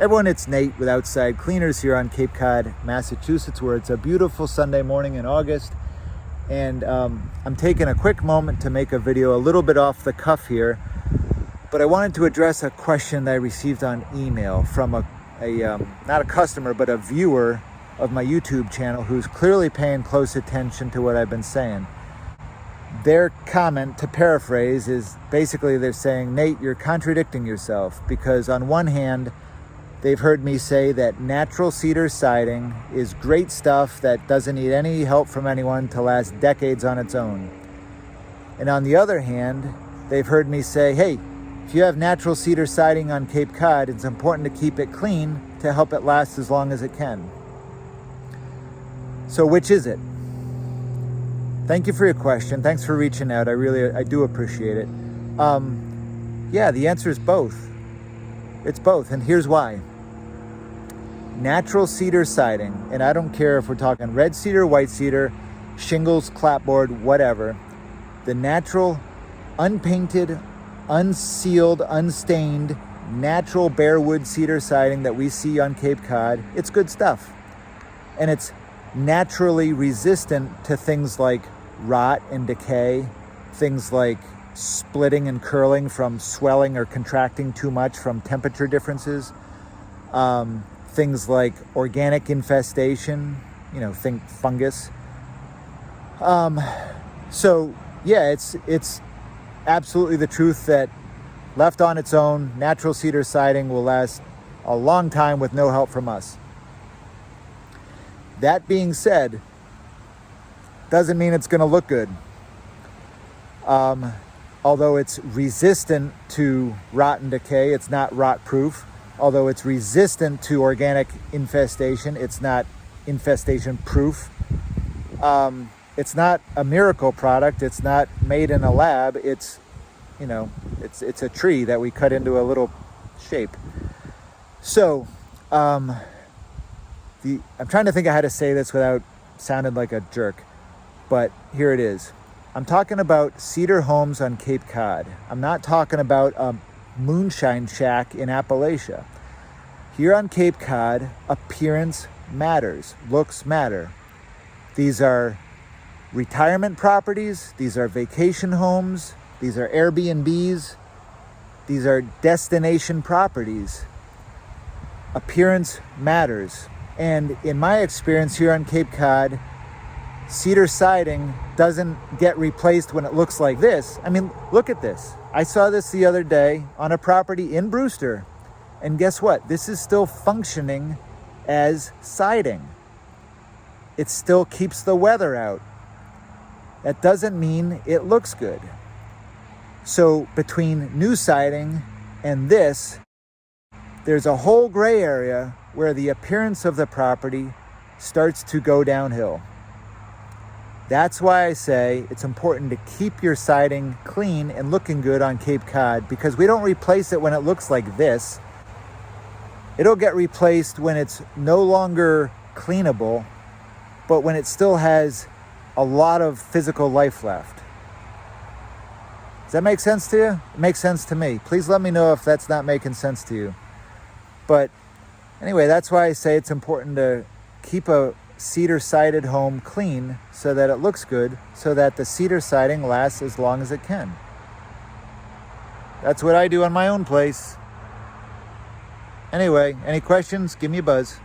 Everyone, it's Nate with Outside Cleaners here on Cape Cod, Massachusetts, where it's a beautiful Sunday morning in August. And I'm taking a quick moment to make a video a little bit off the cuff here, but I wanted to address a question that I received on email from a not a customer, but a viewer of my YouTube channel who's clearly paying close attention to what I've been saying. Their comment, to paraphrase, is basically they're saying, Nate, you're contradicting yourself, because on one hand, they've heard me say that natural cedar siding is great stuff that doesn't need any help from anyone to last decades on its own. And on the other hand, they've heard me say, hey, if you have natural cedar siding on Cape Cod, it's important to keep it clean to help it last as long as it can. So which is it? Thank you for your question. Thanks for reaching out. I do appreciate it. Yeah, the answer is both. It's both, and here's why. Natural cedar siding, and I don't care if we're talking red cedar, white cedar, shingles, clapboard, whatever. The natural, unpainted, unsealed, unstained, natural bare wood cedar siding that we see on Cape Cod, it's good stuff. And it's naturally resistant to things like rot and decay, things like splitting and curling from swelling or contracting too much from temperature differences, things like organic infestation, think fungus. So yeah, it's absolutely the truth that left on its own, natural cedar siding will last a long time with no help from us. That being said, doesn't mean it's going to look good. Although it's resistant to rot and decay, it's not rot proof. Although it's resistant to organic infestation, it's not infestation proof. It's not a miracle product. It's not made in a lab. It's a tree that we cut into a little shape. So, I'm trying to think of how to say this without sounding like a jerk, but here it is. I'm talking about cedar homes on Cape Cod. I'm not talking about a moonshine shack in Appalachia. Here on Cape Cod, appearance matters, looks matter. These are retirement properties, these are vacation homes, these are Airbnbs, these are destination properties. Appearance matters. And in my experience here on Cape Cod, cedar siding doesn't get replaced when it looks like this. I mean, look at this. I saw this the other day on a property in Brewster. And guess what? This is still functioning as siding. It still keeps the weather out. That doesn't mean it looks good. So between new siding and this, there's a whole gray area where the appearance of the property starts to go downhill. That's why I say it's important to keep your siding clean and looking good on Cape Cod, because we don't replace it when it looks like this. It'll get replaced when it's no longer cleanable, but when it still has a lot of physical life left. Does that make sense to you? It makes sense to me. Please let me know if that's not making sense to you. But anyway, that's why I say it's important to keep a cedar sided home clean so that it looks good, so that the cedar siding lasts as long as it can. That's what I do on my own place. Anyway, any questions? Give me a buzz.